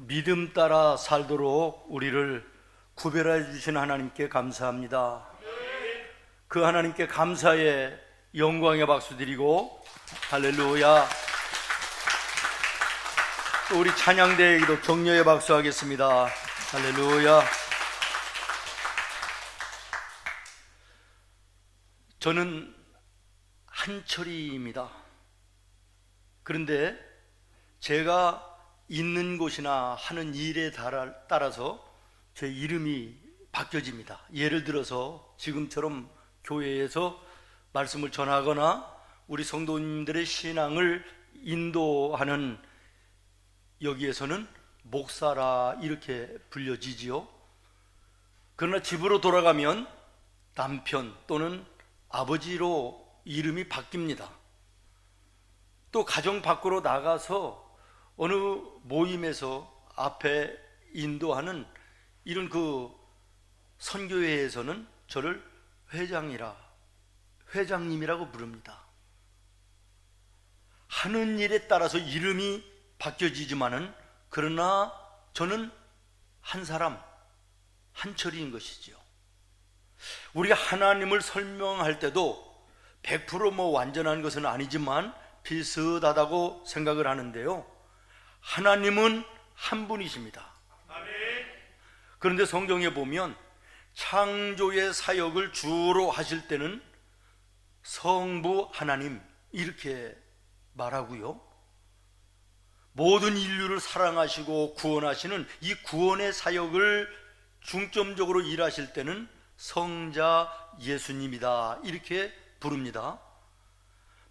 믿음 따라 살도록 우리를 구별해 주신 하나님께 감사합니다. 그 하나님께 감사의 영광의 박수 드리고 할렐루야. 또 우리 찬양대에게도 격려의 박수 하겠습니다. 할렐루야. 저는 한철이입니다. 그런데 제가 있는 곳이나 하는 일에 따라서 제 이름이 바뀌어집니다. 예를 들어서 지금처럼 교회에서 말씀을 전하거나 우리 성도님들의 신앙을 인도하는 여기에서는 목사라 이렇게 불려지지요. 그러나 집으로 돌아가면 남편 또는 아버지로 이름이 바뀝니다. 또 가정 밖으로 나가서 어느 모임에서 앞에 인도하는 이런 그 선교회에서는 저를 회장님이라고 부릅니다. 하는 일에 따라서 이름이 바뀌어지지만은 그러나 저는 한 사람, 한철이인 것이지요. 우리가 하나님을 설명할 때도 100% 완전한 것은 아니지만 비슷하다고 생각을 하는데요. 하나님은 한 분이십니다. 그런데 성경에 보면 창조의 사역을 주로 하실 때는 성부 하나님 이렇게 말하고요. 모든 인류를 사랑하시고 구원하시는 이 구원의 사역을 중점적으로 일하실 때는 성자 예수님이다 이렇게 부릅니다.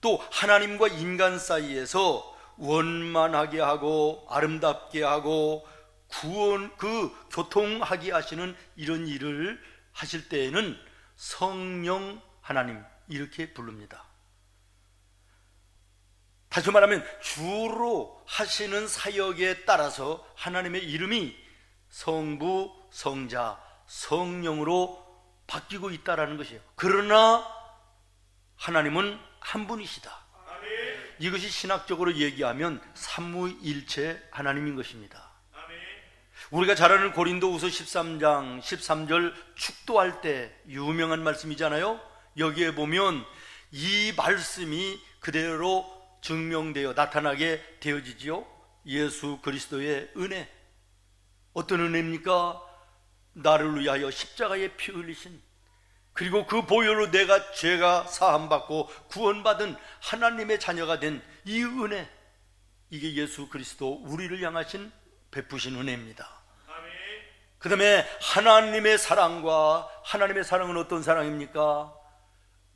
또 하나님과 인간 사이에서 원만하게 하고 아름답게 하고 교통하게 하시는 이런 일을 하실 때에는 성령 하나님 이렇게 부릅니다. 다시 말하면 주로 하시는 사역에 따라서 하나님의 이름이 성부, 성자, 성령으로 바뀌고 있다는 것이에요. 그러나 하나님은 한 분이시다. 이것이 신학적으로 얘기하면 삼위일체 하나님인 것입니다. 우리가 잘 아는 고린도후서 13장 13절 축도할 때 유명한 말씀이잖아요. 여기에 보면 이 말씀이 그대로 증명되어 나타나게 되어지지요. 예수 그리스도의 은혜. 어떤 은혜입니까? 나를 위하여 십자가에 피 흘리신, 그리고 그 보혈로 내가 죄가 사함받고 구원받은 하나님의 자녀가 된 이 은혜, 이게 예수 그리스도 우리를 향하신 베푸신 은혜입니다. 그 다음에 하나님의 사랑은 어떤 사랑입니까?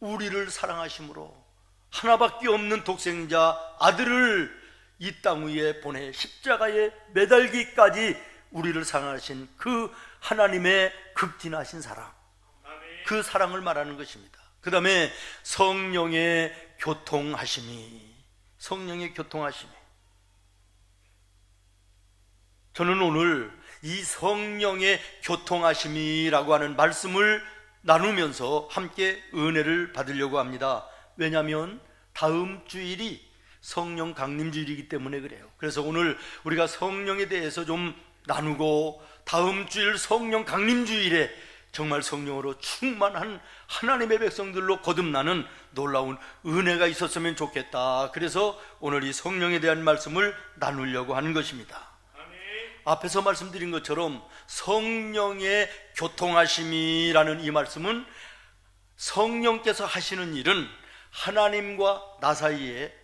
우리를 사랑하심으로 하나밖에 없는 독생자 아들을 이 땅 위에 보내 십자가에 매달기까지 우리를 사랑하신 그 하나님의 극진하신 사랑, 그 사랑을 말하는 것입니다. 그 다음에 성령의 교통하심이, 저는 오늘 이 성령의 교통하심이라고 하는 말씀을 나누면서 함께 은혜를 받으려고 합니다. 왜냐하면 다음 주일이 성령 강림주일이기 때문에 그래요. 그래서 오늘 우리가 성령에 대해서 좀 나누고 다음 주일 성령 강림주일에 정말 성령으로 충만한 하나님의 백성들로 거듭나는 놀라운 은혜가 있었으면 좋겠다. 그래서 오늘 이 성령에 대한 말씀을 나누려고 하는 것입니다. 앞에서 말씀드린 것처럼 성령의 교통하심이라는 이 말씀은 성령께서 하시는 일은 하나님과 나 사이에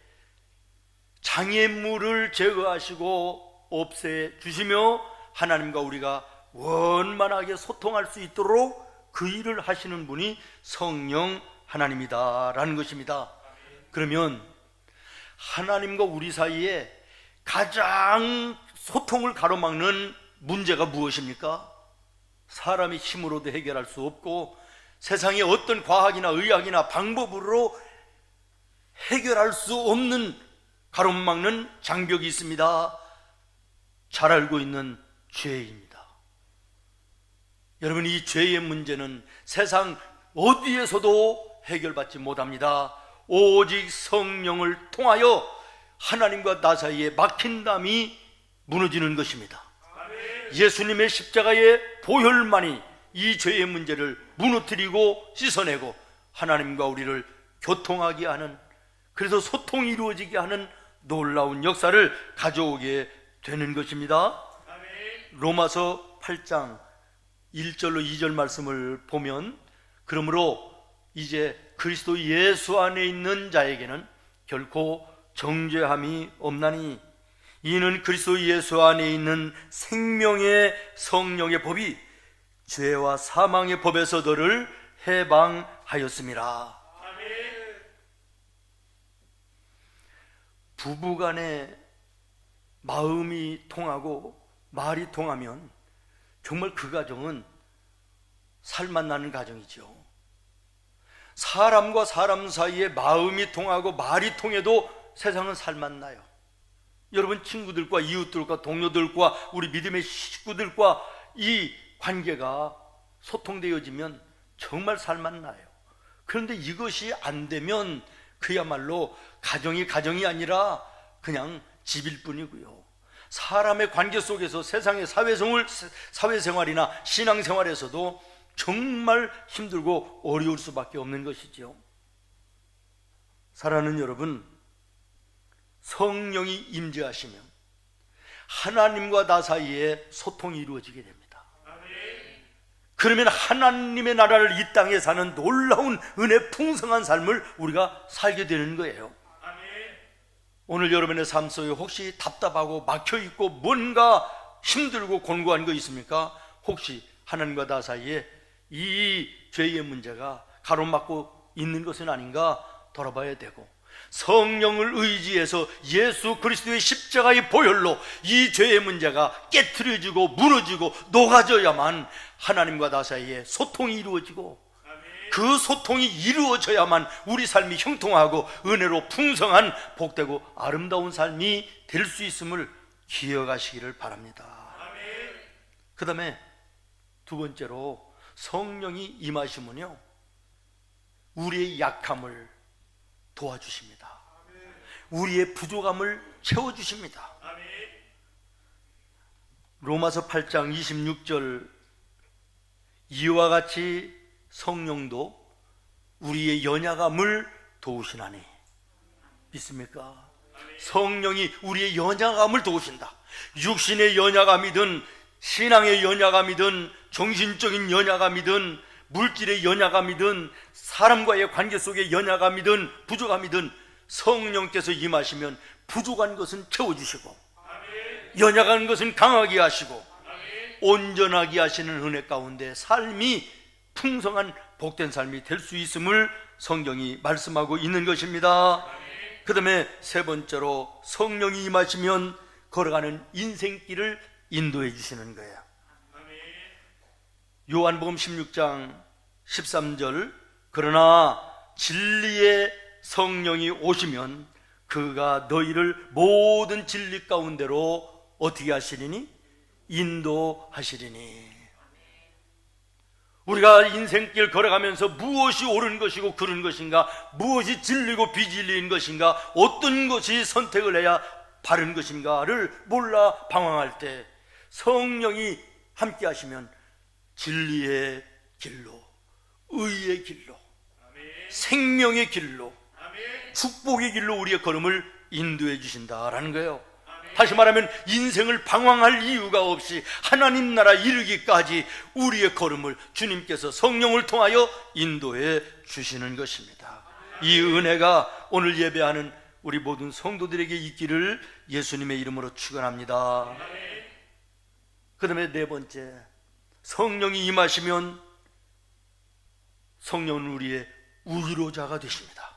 장애물을 제거하시고 없애주시며 하나님과 우리가 원만하게 소통할 수 있도록 그 일을 하시는 분이 성령 하나님이다라는 것입니다. 그러면 하나님과 우리 사이에 가장 소통을 가로막는 문제가 무엇입니까? 사람의 힘으로도 해결할 수 없고 세상의 어떤 과학이나 의학이나 방법으로 해결할 수 없는 가로막는 장벽이 있습니다. 잘 알고 있는 죄입니다. 여러분, 이 죄의 문제는 세상 어디에서도 해결받지 못합니다. 오직 성령을 통하여 하나님과 나 사이에 막힌 담이 무너지는 것입니다. 예수님의 십자가의 보혈만이 이 죄의 문제를 무너뜨리고 씻어내고 하나님과 우리를 교통하게 하는, 그래서 소통이 이루어지게 하는 놀라운 역사를 가져오게 되는 것입니다. 로마서 8장 1절로 2절 말씀을 보면, 그러므로 이제 그리스도 예수 안에 있는 자에게는 결코 정죄함이 없나니 이는 그리스도 예수 안에 있는 생명의 성령의 법이 죄와 사망의 법에서 너를 해방하였음이라. 부부간에 마음이 통하고 말이 통하면 정말 그 가정은 살맛 나는 가정이죠. 사람과 사람 사이에 마음이 통하고 말이 통해도 세상은 살맛 나요. 여러분, 친구들과 이웃들과 동료들과 우리 믿음의 식구들과 이 관계가 소통되어지면 정말 살맛 나요. 그런데 이것이 안 되면 그야말로 가정이 아니라 그냥 집일 뿐이고요. 사람의 관계 속에서 세상의 사회생활이나 신앙생활에서도 정말 힘들고 어려울 수밖에 없는 것이죠. 사랑하는 여러분, 성령이 임재하시면 하나님과 나 사이에 소통이 이루어지게 됩니다. 그러면 하나님의 나라를 이 땅에 사는 놀라운 은혜 풍성한 삶을 우리가 살게 되는 거예요. 오늘 여러분의 삶 속에 혹시 답답하고 막혀있고 뭔가 힘들고 곤고한 거 있습니까? 혹시 하나님과 나 사이에 이 죄의 문제가 가로막고 있는 것은 아닌가 돌아봐야 되고, 성령을 의지해서 예수 그리스도의 십자가의 보혈로 이 죄의 문제가 깨트려지고 무너지고 녹아져야만 하나님과 나 사이에 소통이 이루어지고, 그 소통이 이루어져야만 우리 삶이 형통하고 은혜로 풍성한 복되고 아름다운 삶이 될 수 있음을 기억하시기를 바랍니다. 그 다음에 두 번째로, 성령이 임하시면요 우리의 약함을 도와주십니다. 우리의 부족함을 채워주십니다. 로마서 8장 26절, 이와 같이 성령도 우리의 연약함을 도우시나니. 믿습니까? 성령이 우리의 연약함을 도우신다. 육신의 연약함이든 신앙의 연약함이든 정신적인 연약함이든 물질의 연약함이든 사람과의 관계 속의 연약함이든 부족함이든 성령께서 임하시면 부족한 것은 채워주시고 연약한 것은 강하게 하시고 온전하게 하시는 은혜 가운데 삶이 풍성한 복된 삶이 될 수 있음을 성경이 말씀하고 있는 것입니다. 그 다음에 세 번째로, 성령이 임하시면 걸어가는 인생길을 인도해 주시는 거예요. 요한복음 16장 13절, 그러나 진리의 성령이 오시면 그가 너희를 모든 진리 가운데로 어떻게 하시리니? 인도하시리니. 우리가 인생길 걸어가면서 무엇이 옳은 것이고 그른 것인가, 무엇이 진리고 비진리인 것인가, 어떤 것이 선택을 해야 바른 것인가를 몰라 방황할 때 성령이 함께 하시면 진리의 길로, 의의 길로, 생명의 길로, 축복의 길로 우리의 걸음을 인도해 주신다라는 거예요. 다시 말하면 인생을 방황할 이유가 없이 하나님 나라 이르기까지 우리의 걸음을 주님께서 성령을 통하여 인도해 주시는 것입니다. 이 은혜가 오늘 예배하는 우리 모든 성도들에게 있기를 예수님의 이름으로 축원합니다. 그 다음에 네 번째, 성령이 임하시면 성령은 우리의 위로자가 되십니다.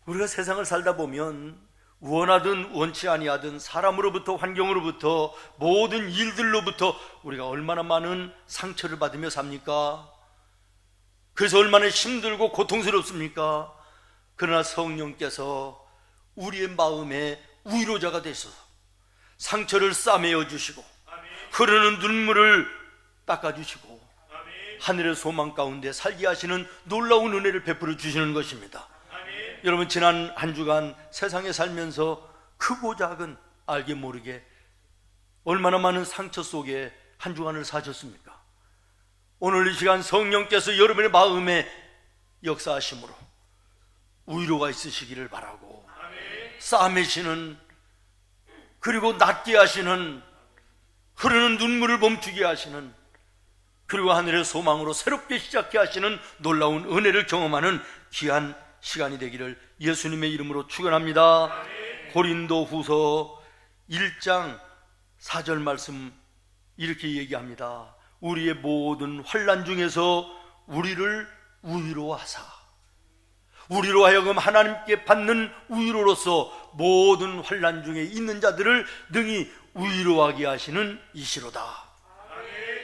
우리가 세상을 살다 보면 원하든 원치 아니하든 사람으로부터, 환경으로부터, 모든 일들로부터 우리가 얼마나 많은 상처를 받으며 삽니까? 그래서 얼마나 힘들고 고통스럽습니까? 그러나 성령께서 우리의 마음에 위로자가 되셔서 상처를 싸매어 주시고 흐르는 눈물을 닦아주시고 하늘의 소망 가운데 살게 하시는 놀라운 은혜를 베풀어 주시는 것입니다. 여러분, 지난 한 주간 세상에 살면서 크고 작은 알게 모르게 얼마나 많은 상처 속에 한 주간을 사셨습니까? 오늘 이 시간 성령께서 여러분의 마음에 역사하심으로 위로가 있으시기를 바라고, 싸매시는, 그리고 낫게 하시는, 흐르는 눈물을 멈추게 하시는, 그리고 하늘의 소망으로 새롭게 시작해 하시는 놀라운 은혜를 경험하는 귀한 시간이 되기를 예수님의 이름으로 축원합니다. 고린도 후서 1장 4절 말씀 이렇게 얘기합니다. 우리의 모든 환난 중에서 우리를 위로하사, 우리로 하여금 하나님께 받는 위로로서 모든 환난 중에 있는 자들을 능히 위로하게 하시는 이시로다.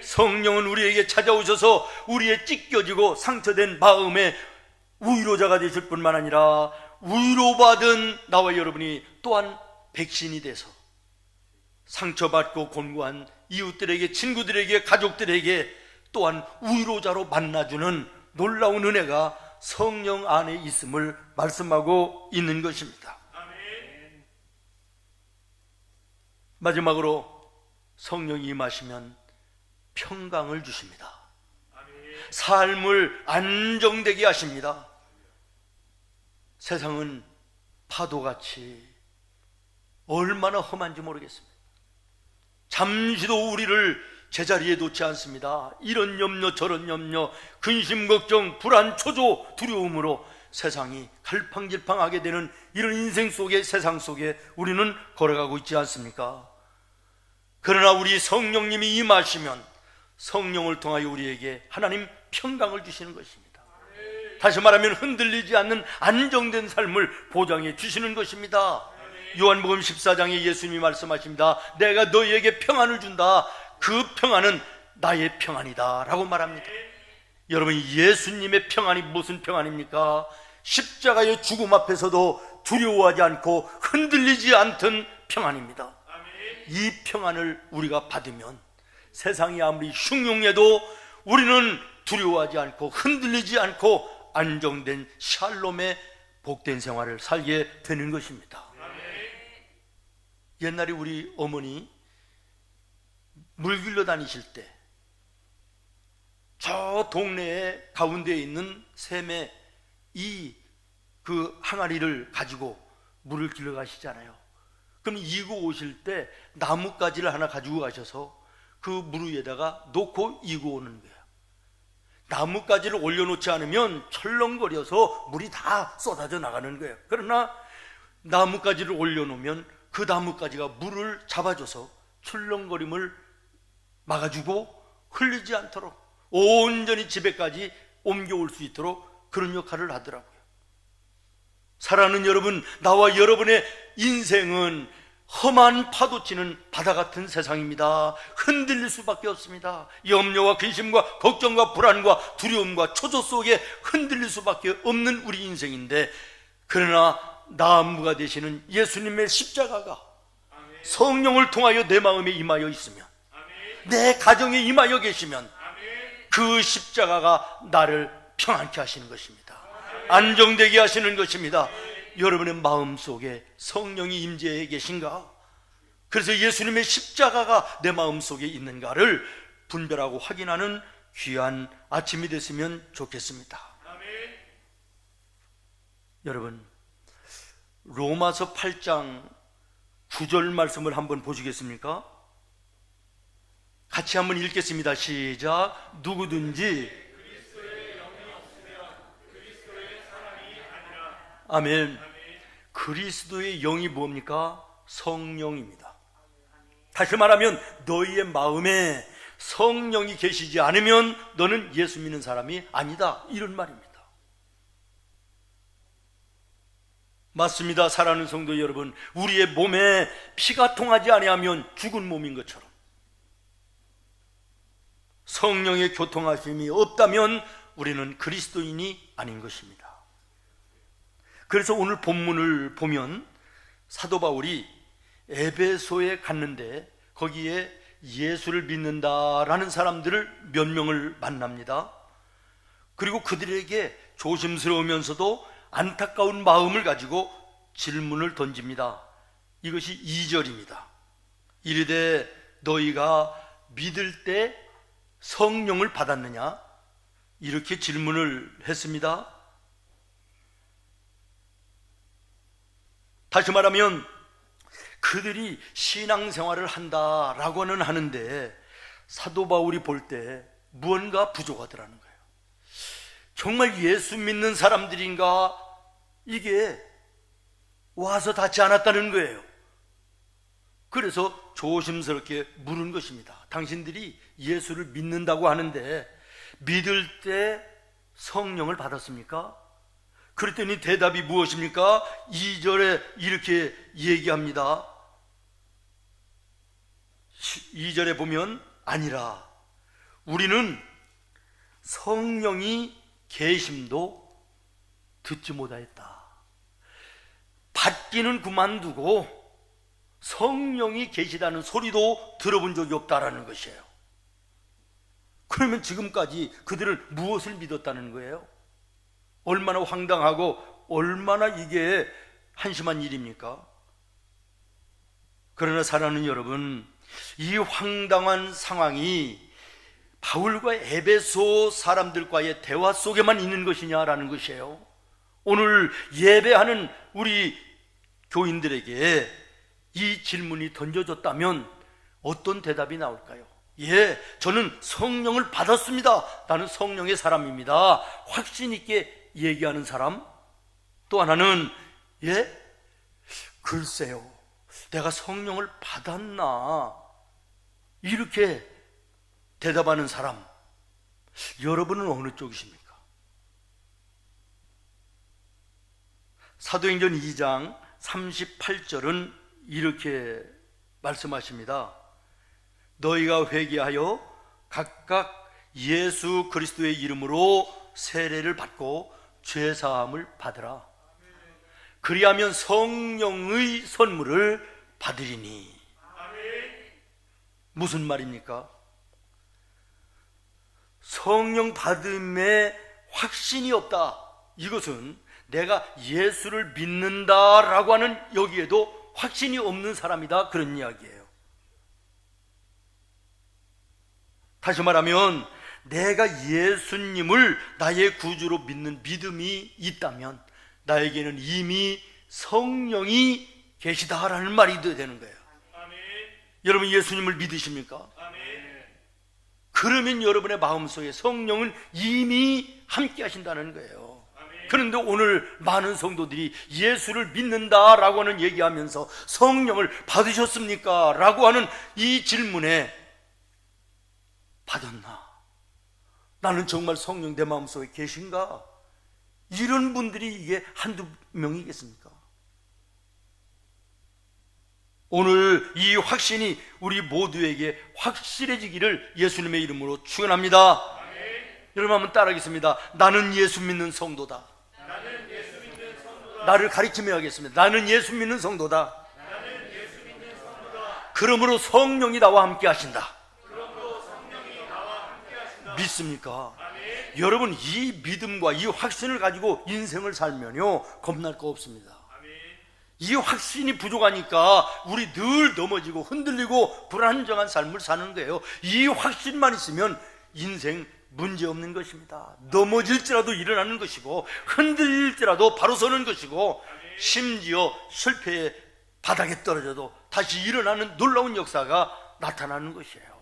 성령은 우리에게 찾아오셔서 우리의 찢겨지고 상처된 마음에 위로자가 되실 뿐만 아니라 위로받은 나와 여러분이 또한 백신이 돼서 상처받고 곤고한 이웃들에게, 친구들에게, 가족들에게 또한 위로자로 만나주는 놀라운 은혜가 성령 안에 있음을 말씀하고 있는 것입니다. 마지막으로 성령이 임하시면 평강을 주십니다. 삶을 안정되게 하십니다. 세상은 파도같이 얼마나 험한지 모르겠습니다. 잠시도 우리를 제자리에 놓지 않습니다. 이런 염려 저런 염려, 근심 걱정, 불안, 초조, 두려움으로 세상이 갈팡질팡하게 되는 이런 인생 속에, 세상 속에 우리는 걸어가고 있지 않습니까? 그러나 우리 성령님이 임하시면 성령을 통하여 우리에게 하나님 평강을 주시는 것입니다. 다시 말하면 흔들리지 않는 안정된 삶을 보장해 주시는 것입니다. 요한복음 14장에 예수님이 말씀하십니다. 내가 너희에게 평안을 준다. 그 평안은 나의 평안이다 라고 말합니다. 여러분, 예수님의 평안이 무슨 평안입니까? 십자가의 죽음 앞에서도 두려워하지 않고 흔들리지 않던 평안입니다. 이 평안을 우리가 받으면 세상이 아무리 흉흉해도 우리는 두려워하지 않고 흔들리지 않고 안정된 샬롬의 복된 생활을 살게 되는 것입니다. 옛날에 우리 어머니 물 길러 다니실 때 저 동네에 가운데에 있는 샘에 그 항아리를 가지고 물을 길러 가시잖아요. 그럼 이고 오실 때 나뭇가지를 하나 가지고 가셔서 그 물 위에다가 놓고 이고 오는 거예요. 나뭇가지를 올려놓지 않으면 철렁거려서 물이 다 쏟아져 나가는 거예요. 그러나 나뭇가지를 올려놓으면 그 나뭇가지가 물을 잡아줘서 출렁거림을 막아주고 흘리지 않도록 온전히 집에까지 옮겨올 수 있도록 그런 역할을 하더라고요. 사랑하는 여러분, 나와 여러분의 인생은 험한 파도치는 바다 같은 세상입니다. 흔들릴 수밖에 없습니다. 염려와 근심과 걱정과 불안과 두려움과 초조 속에 흔들릴 수밖에 없는 우리 인생인데, 그러나 나무가 되시는 예수님의 십자가가 성령을 통하여 내 마음에 임하여 있으면, 내 가정에 임하여 계시면 그 십자가가 나를 평안케 하시는 것입니다. 안정되게 하시는 것입니다. 여러분의 마음속에 성령이 임재해 계신가? 그래서 예수님의 십자가가 내 마음속에 있는가를 분별하고 확인하는 귀한 아침이 됐으면 좋겠습니다. 여러분, 로마서 8장 9절 말씀을 한번 보시겠습니까? 같이 한번 읽겠습니다. 시작. 누구든지 아멘. 그리스도의 영이 뭡니까? 성령입니다. 다시 말하면 너희의 마음에 성령이 계시지 않으면 너는 예수 믿는 사람이 아니다, 이런 말입니다. 맞습니다. 사랑하는 성도 여러분, 우리의 몸에 피가 통하지 아니하면 죽은 몸인 것처럼 성령의 교통하심이 없다면 우리는 그리스도인이 아닌 것입니다. 그래서 오늘 본문을 보면 사도 바울이 에베소에 갔는데 거기에 예수를 믿는다라는 사람들을 몇 명을 만납니다. 그리고 그들에게 조심스러우면서도 안타까운 마음을 가지고 질문을 던집니다. 이것이 2절입니다. 이르되 너희가 믿을 때 성령을 받았느냐? 이렇게 질문을 했습니다. 다시 말하면 그들이 신앙생활을 한다라고는 하는데 사도 바울이 볼 때 무언가 부족하더라는 거예요. 정말 예수 믿는 사람들인가? 이게 와서 닿지 않았다는 거예요. 그래서 조심스럽게 물은 것입니다. 당신들이 예수를 믿는다고 하는데 믿을 때 성령을 받았습니까? 그랬더니 대답이 무엇입니까? 2절에 이렇게 얘기합니다. 2절에 보면 아니라 우리는 성령이 계심도 듣지 못하였다. 받기는 그만두고 성령이 계시다는 소리도 들어본 적이 없다라는 것이에요. 그러면 지금까지 그들은 무엇을 믿었다는 거예요? 얼마나 황당하고 얼마나 이게 한심한 일입니까? 그러나 사랑하는 여러분, 이 황당한 상황이 바울과 에베소 사람들과의 대화 속에만 있는 것이냐라는 것이에요. 오늘 예배하는 우리 교인들에게 이 질문이 던져졌다면 어떤 대답이 나올까요? 예, 저는 성령을 받았습니다. 나는 성령의 사람입니다. 확신 있게 얘기하는 사람. 또 하나는 예, 글쎄요, 내가 성령을 받았나? 이렇게 대답하는 사람. 여러분은 어느 쪽이십니까? 사도행전 2장 38절은 이렇게 말씀하십니다. 너희가 회개하여 각각 예수 그리스도의 이름으로 세례를 받고 죄사함을 받으라. 그리하면 성령의 선물을 받으리니. 무슨 말입니까? 성령 받음에 확신이 없다. 이것은 내가 예수를 믿는다라고 하는 여기에도 확신이 없는 사람이다, 그런 이야기예요. 다시 말하면 내가 예수님을 나의 구주로 믿는 믿음이 있다면 나에게는 이미 성령이 계시다라는 말이 되는 거예요. 아멘. 여러분 예수님을 믿으십니까? 아멘. 그러면 여러분의 마음속에 성령은 이미 함께 하신다는 거예요. 아멘. 그런데 오늘 많은 성도들이 예수를 믿는다라고 하는 얘기하면서 성령을 받으셨습니까? 라고 하는 이 질문에 받았나? 나는 정말 성령 내 마음속에 계신가? 이런 분들이 이게 한두 명이겠습니까? 오늘 이 확신이 우리 모두에게 확실해지기를 예수님의 이름으로 축원합니다. 아멘. 여러분 한번 따라하겠습니다. 나는 예수 믿는 성도다. 나는 예수 믿는 성도다. 나를 가리키며 하겠습니다. 나는 예수 믿는 성도다. 나는 예수 믿는 성도다. 그러므로 성령이 나와 함께 하신다. 믿습니까? 아멘. 여러분 이 믿음과 이 확신을 가지고 인생을 살면요 겁날 거 없습니다. 아멘. 이 확신이 부족하니까 우리 늘 넘어지고 흔들리고 불안정한 삶을 사는 거예요. 이 확신만 있으면 인생 문제 없는 것입니다. 넘어질지라도 일어나는 것이고 흔들릴지라도 바로 서는 것이고 아멘. 심지어 실패의 바닥에 떨어져도 다시 일어나는 놀라운 역사가 나타나는 것이에요.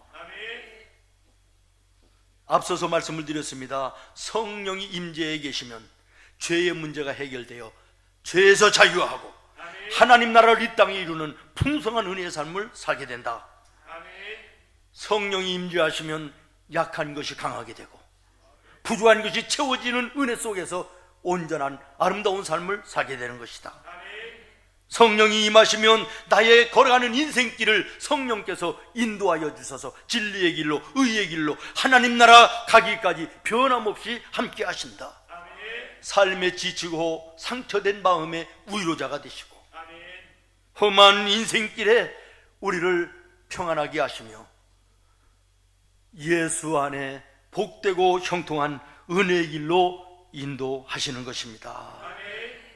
앞서서 말씀을 드렸습니다. 성령이 임재해 계시면 죄의 문제가 해결되어 죄에서 자유하고 아멘. 하나님 나라를 이 땅에 이루는 풍성한 은혜의 삶을 살게 된다. 아멘. 성령이 임재하시면 약한 것이 강하게 되고 부족한 것이 채워지는 은혜 속에서 온전한 아름다운 삶을 살게 되는 것이다. 아멘. 성령이 임하시면 나의 걸어가는 인생길을 성령께서 인도하여 주셔서 진리의 길로 의의 길로 하나님 나라 가기까지 변함없이 함께 하신다. 아멘. 삶에 지치고 상처된 마음의 위로자가 되시고 아멘. 험한 인생길에 우리를 평안하게 하시며 예수 안에 복되고 형통한 은혜의 길로 인도하시는 것입니다.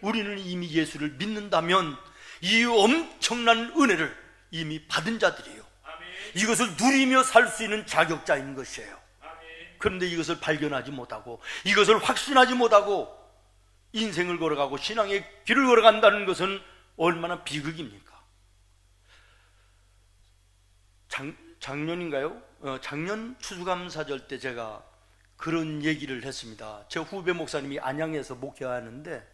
우리는 이미 예수를 믿는다면 이 엄청난 은혜를 이미 받은 자들이에요. 아멘. 이것을 누리며 살 수 있는 자격자인 것이에요. 그런데 이것을 발견하지 못하고 이것을 확신하지 못하고 인생을 걸어가고 신앙의 길을 걸어간다는 것은 얼마나 비극입니까? 작년인가요? 작년 추수감사절 때 제가 그런 얘기를 했습니다. 제 후배 목사님이 안양에서 목회하는데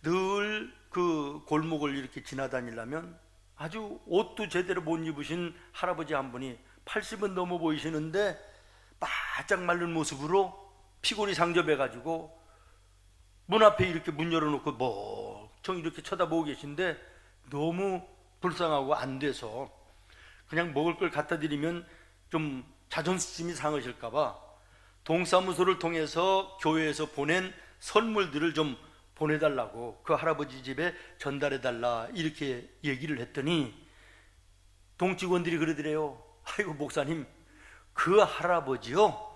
늘 그 골목을 이렇게 지나다니려면 아주 옷도 제대로 못 입으신 할아버지 한 분이 80은 넘어 보이시는데 바짝 마른 모습으로 피골이 상접해가지고 문 앞에 이렇게 문 열어놓고 멍청 이렇게 쳐다보고 계신데 너무 불쌍하고 안 돼서 그냥 먹을 걸 갖다 드리면 좀 자존심이 상하실까봐 동사무소를 통해서 교회에서 보낸 선물들을 좀 보내달라고 그 할아버지 집에 전달해달라 이렇게 얘기를 했더니 동직원들이 그러더래요. 아이고 목사님, 그 할아버지요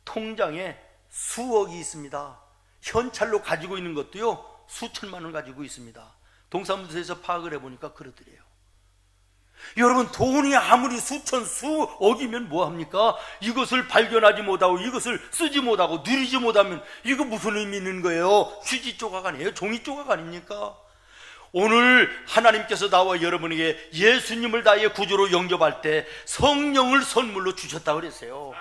통장에 수억이 있습니다. 현찰로 가지고 있는 것도요 수천만 원 가지고 있습니다. 동사무소에서 파악을 해보니까 그러더래요. 여러분, 돈이 아무리 수천 수억이면 뭐합니까? 이것을 발견하지 못하고 이것을 쓰지 못하고 누리지 못하면 이거 무슨 의미 있는 거예요? 휴지 조각 아니에요? 종이 조각 아닙니까? 오늘 하나님께서 나와 여러분에게 예수님을 나의 구주로 영접할 때 성령을 선물로 주셨다고 그랬어요.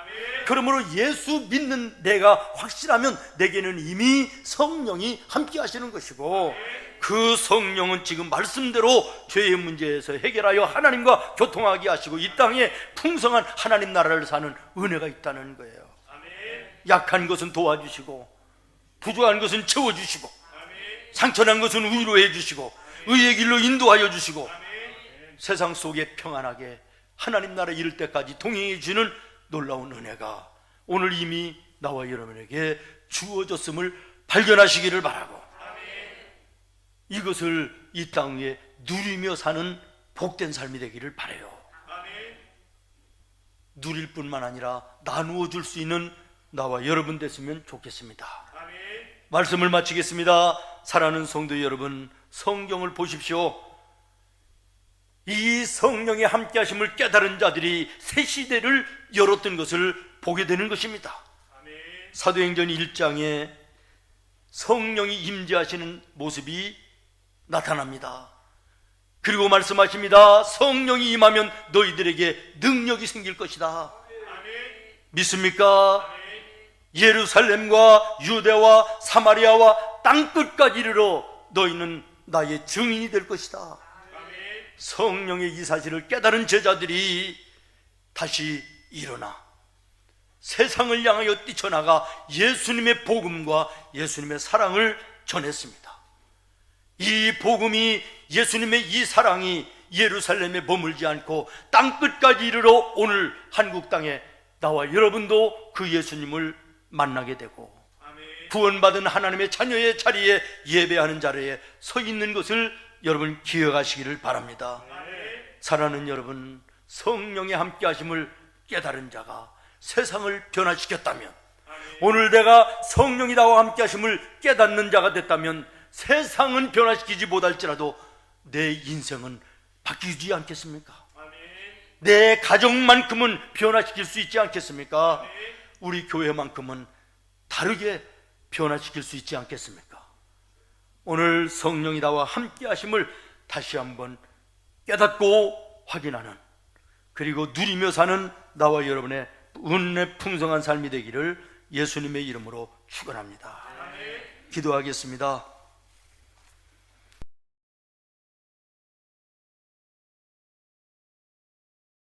그러므로 예수 믿는 내가 확실하면 내게는 이미 성령이 함께 하시는 것이고 그 성령은 지금 말씀대로 죄의 문제에서 해결하여 하나님과 교통하게 하시고 이 땅에 풍성한 하나님 나라를 사는 은혜가 있다는 거예요. 약한 것은 도와주시고 부족한 것은 채워주시고 상처난 것은 위로해 주시고 의의 길로 인도하여 주시고 세상 속에 평안하게 하나님 나라에 이를 때까지 동행해 주는 놀라운 은혜가 오늘 이미 나와 여러분에게 주어졌음을 발견하시기를 바라고 이것을 이 땅 위에 누리며 사는 복된 삶이 되기를 바라요. 누릴 뿐만 아니라 나누어 줄 수 있는 나와 여러분 됐으면 좋겠습니다. 말씀을 마치겠습니다. 사랑하는 성도 여러분, 성경을 보십시오. 이 성령의 함께 하심을 깨달은 자들이 새 시대를 열었던 것을 보게 되는 것입니다. 사도행전 1장에 성령이 임재하시는 모습이 나타납니다. 그리고 말씀하십니다. 성령이 임하면 너희들에게 능력이 생길 것이다. 믿습니까? 예루살렘과 유대와 사마리아와 땅끝까지 이르러 너희는 나의 증인이 될 것이다. 성령의 이 사실을 깨달은 제자들이 다시 일어나 세상을 향하여 뛰쳐나가 예수님의 복음과 예수님의 사랑을 전했습니다. 이 복음이 예수님의 이 사랑이 예루살렘에 머물지 않고 땅끝까지 이르러 오늘 한국 땅에 나와 여러분도 그 예수님을 만나게 되고 구원받은 하나님의 자녀의 자리에 예배하는 자리에 서 있는 것을 여러분 기억하시기를 바랍니다. 사랑하는 여러분, 성령의 함께 하심을 깨달은 자가 세상을 변화시켰다면 오늘 내가 성령이 나와 함께 하심을 깨닫는 자가 됐다면 세상은 변화시키지 못할지라도 내 인생은 바뀌지 않겠습니까? 내 가정만큼은 변화시킬 수 있지 않겠습니까? 우리 교회만큼은 다르게 변화시킬 수 있지 않겠습니까? 오늘 성령이 나와 함께 하심을 다시 한번 깨닫고 확인하는, 그리고 누리며 사는 나와 여러분의 은혜 풍성한 삶이 되기를 예수님의 이름으로 축원합니다. 기도하겠습니다.